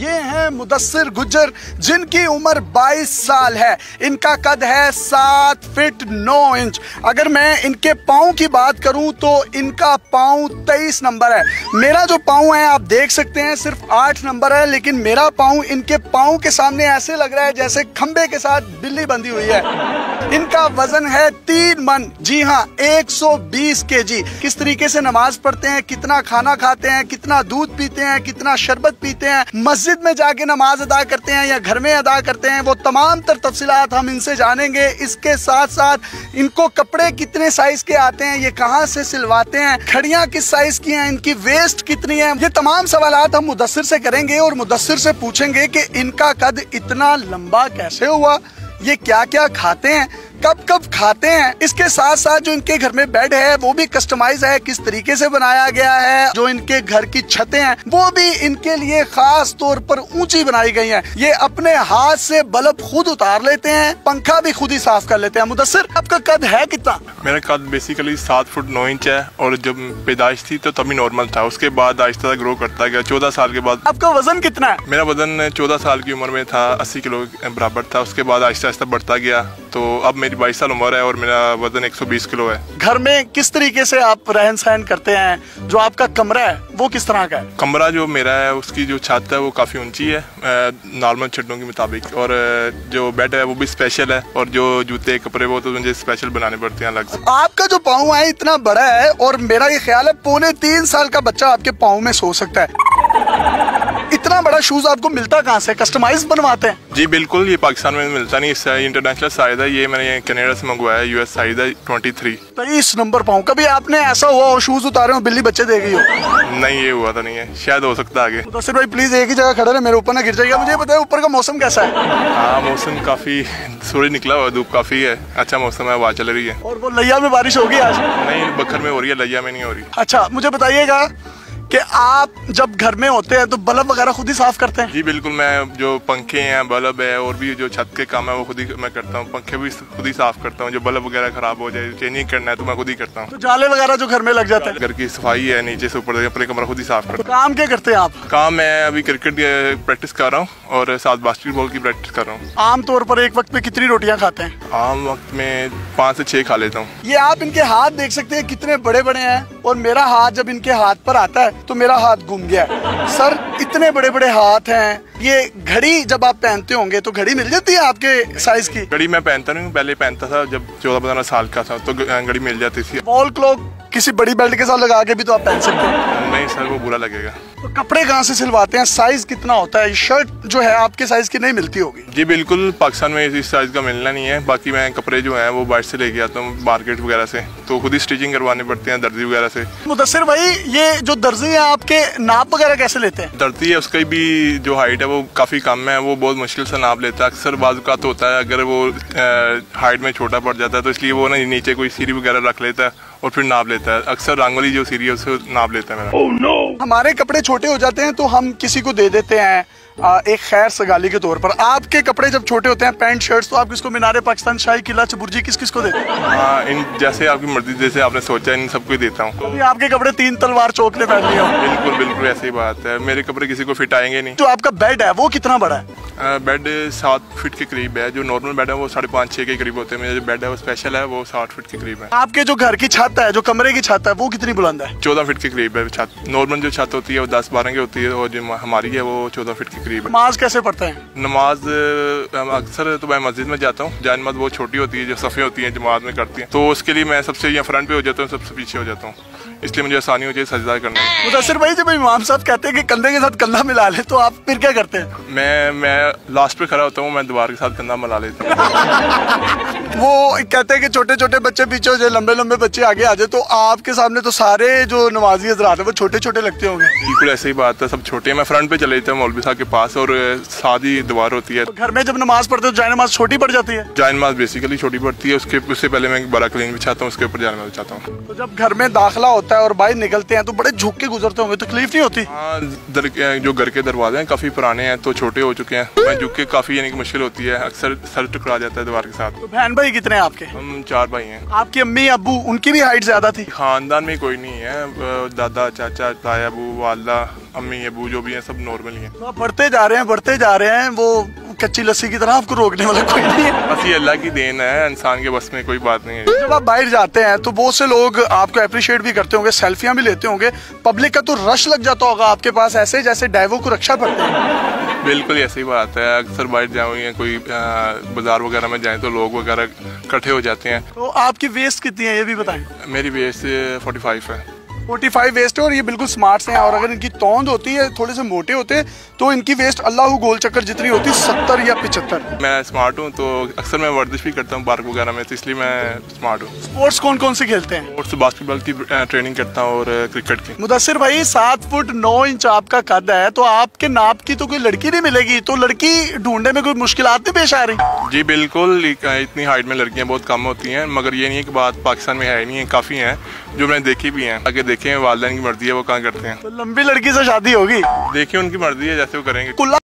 ये हैं मुदस्सिर गुज्जर, जिनकी उम्र 22 साल है। इनका कद है 7 फीट 9 इंच। अगर मैं इनके पाँव की बात करूं तो इनका पाँव 23 नंबर है। मेरा जो पाँव है आप देख सकते हैं सिर्फ 8 नंबर है, लेकिन मेरा पाँव इनके पाँव के सामने ऐसे लग रहा है जैसे खंबे के साथ बिल्ली बंधी हुई है। इनका वजन है 3 मन, जी हाँ 120 केजी। किस तरीके से नमाज पढ़ते हैं, कितना खाना खाते हैं, कितना दूध पीते हैं, कितना शरबत पीते हैं, मस्जिद में जाके नमाज अदा करते हैं या घर में अदा करते हैं, वो तमाम तर तफसीलात हम इनसे जानेंगे। इसके साथ साथ इनको कपड़े कितने साइज के आते हैं, ये कहाँ से सिलवाते हैं, घड़ियाँ किस साइज की हैं, इनकी वेस्ट कितनी है, ये तमाम सवालात हम मुदस्सिर से करेंगे और मुदस्सिर से पूछेंगे कि इनका कद इतना लंबा कैसे हुआ, ये क्या क्या खाते हैं, कब कब खाते हैं। इसके साथ साथ जो इनके घर में बेड है वो भी कस्टमाइज है, किस तरीके से बनाया गया है। जो इनके घर की छतें हैं वो भी इनके लिए खास तौर पर ऊंची बनाई गई हैं। ये अपने हाथ से बल्ब खुद उतार लेते हैं, पंखा भी खुद ही साफ कर लेते हैं। मुदस्सिर, आपका कद है कितना? मेरा कद बेसिकली 7 फुट 9 इंच है और जब पैदाइश थी तो तभी नॉर्मल था, उसके बाद आहिस्ता ग्रो करता गया। 14 साल के बाद। आपका वजन कितना है? मेरा वजन 14 साल की उम्र में था 80 किलो बराबर था, उसके बाद आहिस्ता आहिस्ता बढ़ता गया, तो अब मेरी 22 साल उम्र है और मेरा वजन 120 किलो है। घर में किस तरीके से आप रहन सहन करते हैं? जो आपका कमरा है वो किस तरह का है? कमरा जो मेरा है उसकी जो छत है वो काफ़ी ऊंची है नॉर्मल छतों के मुताबिक, और जो बेड है वो भी स्पेशल है, और जो जूते कपड़े वो तो मुझे स्पेशल बनाने पड़ते हैं अलग से। आपका जो पाँव है इतना बड़ा है और मेरा ये ख्याल है 2.25 साल का बच्चा आपके पाँव में सो सकता है। इतना बड़ा शूज आपको मिलता कहाँ से? कस्टमाइज बनवाते हैं? जी बिल्कुल, ये पाकिस्तान में मिलता नहीं, इससे इंटरनेशनल साइज है, ये मैंने कनाडा से मंगवाया है, यूएस साइज है 23। 23 नंबर पाऊँ। कभी आपने ऐसा हुआ हो शूज उतारे हो बिल्ली बच्चे दे गई हो? नहीं, ये हुआ तो नहीं है, शायद हो सकता है आगे। तो सिर्फ भाई प्लीज एक ही जगह खड़े रहे, मेरे ऊपर ना गिर जाएगा। मुझे बताए ऊपर का मौसम कैसा है? हाँ, मौसम काफी सूरज निकला हुआ, धूप काफी है, अच्छा मौसम है, हवा चल रही है। और वो लैया में बारिश होगी आज? नहीं, बखर में हो रही है, लैया में नहीं हो रही। अच्छा, मुझे बताइएगा कि आप जब घर में होते हैं तो बल्ब वगैरह खुद ही साफ करते हैं? जी बिल्कुल, मैं जो पंखे हैं, बल्ब है और भी जो छत के काम है वो खुद ही मैं करता हूँ। पंखे भी खुद ही साफ करता हूँ, जो बल्ब वगैरह खराब हो जाए, चेंजिंग करना है तो मैं खुद ही करता हूँ। तो जाले वगैरह जो घर में लग जाते हैं? घर की सफाई है, नीचे से ऊपर अपने कमरा खुद ही साफ करता हूँ। तो काम क्या करते हैं आप? काम मैं अभी क्रिकेट प्रैक्टिस कर रहा हूँ और साथ बास्केटबॉल की प्रैक्टिस कर रहा हूँ। आमतौर पर एक वक्त में कितनी रोटियाँ खाते हैं? आम वक्त में 5 से 6 खा लेता हूँ। ये आप इनके हाथ देख सकते हैं कितने बड़े बड़े हैं, और मेरा हाथ जब इनके हाथ पर आता है तो मेरा हाथ घूम गया। सर, इतने बड़े बड़े हाथ हैं। ये घड़ी जब आप पहनते होंगे तो घड़ी मिल जाती है आपके साइज की? घड़ी मैं पहनता नहीं हूँ, पहले पहनता था जब 14-15 साल का था तो घड़ी मिल जाती थी। वॉल क्लॉक किसी बड़ी बेल्ट के साथ लगा के भी तो आप पहन सकते हैं। नहीं सर, वो बुरा लगेगा। तो कपड़े कहाँ से सिलवाते हैं? साइज कितना होता है? शर्ट जो है आपके साइज की नहीं मिलती होगी? जी बिल्कुल, पाकिस्तान में इस साइज का मिलना नहीं है। बाकी मैं कपड़े जो हैं वो बाहर से लेके आता हूँ मार्केट वगैरह से, तो खुद ही स्टिचिंग करवाने पड़ते हैं दर्जी वगैरह से। मुदस्सिर भाई, ये जो दर्जी है आपके नाप वगैरह कैसे लेते हैं? दर्जी है, उसकी भी जो हाइट है वो काफ़ी कम है, वो बहुत मुश्किल से नाप लेता है। अक्सर बाज़ तो होता है अगर वो हाइट में छोटा पड़ जाता है तो इसलिए वो ना नीचे कोई सीढ़ी वगैरह रख लेता है और फिर नाप लेता है। अक्सर रंगोली जो सीढ़ी है उससे नाप लेता है मेरा। Oh, no! हमारे कपड़े छोटे हो जाते हैं तो हम किसी को दे देते हैं एक खैर सगाली के तौर पर। आपके कपड़े जब छोटे होते हैं, पैंट शर्ट्स, तो आप किसको मीनारे पाकिस्तान, शाही किला, चबुर्जी, किस किस को देते हैं? हाँ, इन जैसे आपकी मर्जी, जैसे आपने सोचा इन सबको ही देता हूँ। आपके कपड़े 3 तलवार चौक ने पहन लिए हो? बिल्कुल बिल्कुल, ऐसी बात है। मेरे कपड़े किसी को फिट आएंगे नहीं। जो आपका बेड है वो कितना बड़ा है? बेड 7 फीट के करीब है। जो नॉर्मल बेड है वो 5.5-6 के करीब होते हैं। मेरा जो बेड है वो स्पेशल है, वो 60 फीट के करीब है। आपके जो घर की छत है, जो कमरे की छत है, वो कितनी बुलंद है? 14 फीट के करीब है छत। नॉर्मल जो छत होती है वो 10-12 की होती है, और जो हमारी है वो 14 फीट के करीब है। नमाज कैसे पढ़ते हैं? नमाज अक्सर तो मैं मस्जिद में जाता हूँ। जान नमाज बहुत छोटी होती है, जो सफ़े होती है जमात में करती है, तो उसके लिए मैं सबसे या फ्रंट पे हो जाता हूँ, सबसे पीछे हो जाता हूँ, इसलिए मुझे आसानी हो जाए सजदा करने में। मुदस्सिर भाई, जब इमाम साहब कहते हैं कि कंधे के साथ कंधा मिला ले, तो आप फिर क्या करते हैं? मैं लास्ट पे खड़ा होता हूँ, मैं दीवार के साथ कंधा मिला लेता हूँ। वो कहते हैं कि छोटे छोटे बच्चे पीछे हो जाए, लंबे लंबे बच्चे आगे आ जाए, तो आपके सामने तो सारे जो नमाजी हज़रात है वो छोटे छोटे लगते होंगे। बिल्कुल ऐसे ही बात है, सब छोटे हैं। मैं फ्रंट पे चले जाता हूँ मौलवी साहब के पास, और साथ ही दीवार होती है। तो घर में जब नमाज पढ़ते हो जाए नमाज छोटी पड़ जाती है? जाए नमाज बेसिकली छोटी पड़ती है, उससे पहले मैं बड़ा क्लीन बिछाता हूँ, उसके ऊपर जाने बिछाता हूँ। तो जब घर में दाखिला होता है और बाहर निकलते हैं तो बड़े झुक के गुजरते होंगे, तकलीफ नहीं होती? हाँ, जो घर के दरवाजे हैं काफी पुराने हैं तो छोटे हो चुके हैं, मैं झुक के काफी यानी कि मुश्किल होती है, अक्सर सर टकरा जाता है दीवार के साथ। तो बहन भाई कितने हैं आपके? हम 4 भाई हैं। आपकी अम्मी अब्बू, उनकी भी हाइट ज्यादा थी? खानदान में कोई नहीं है, दादा चाचा ताया अबू वाला अम्मी अबू जो भी हैं सब नॉर्मल ही हैं। तो आप बढ़ते जा रहे हैं, वो कच्ची लस्सी की तरह आपको रोकने वाला कोई नहीं है। बस ये अल्लाह की देन है, इंसान के बस में कोई बात नहीं है। जब आप बाहर जाते हैं तो बहुत से लोग आपको अप्रिशिएट भी करते होंगे, सेल्फियां भी लेते होंगे, पब्लिक का तो रश लग जाता होगा आपके पास, ऐसे जैसे डाइवो को रक्षा पड़ते हैं। बिल्कुल ऐसी बात है। अक्सर बाहर जाओ या कोई बाजार वगैरह में जाएं तो लोग वगैरह इकट्ठे हो जाते हैं। तो आपकी वेस्ट कितनी है ये भी बताएं। मेरी वेस्ट 45 है। 45 वेस्ट है और ये बिल्कुल स्मार्ट हैं, और अगर इनकी तौंद होती है, थोड़े से मोटे होते हैं तो इनकी वेस्ट अल्लाह गोल चक्कर जितनी होती है 70 या 75। मैं स्मार्ट हूँ तो अक्सर मैं वर्जिश भी करता हूँ पार्क वगैरह में, तो इसलिए मैं स्मार्ट हूँ। स्पोर्ट्स कौन कौन से खेलते हैं? और बास्केटबॉल की ट्रेनिंग करता हूँ और क्रिकेट की। मुदस्सिर भाई 7 फुट 9 इंच आपका कद है, तो आपके नाप की तो कोई लड़की नहीं मिलेगी, तो लड़की ढूंढने में कोई मुश्किलात नहीं पेश आ रही? जी बिल्कुल, इतनी हाइट में लड़कियाँ बहुत कम होती हैं, मगर ये नहीं है कि बात पाकिस्तान में है नहीं है, काफ़ी हैं जो मैंने देखी भी हैं। आगे देखे हैं, वालिदैन की मर्जी है वो कहाँ करते हैं। तो लंबी लड़की से शादी होगी? देखिए उनकी मर्जी है, जैसे वो करेंगे।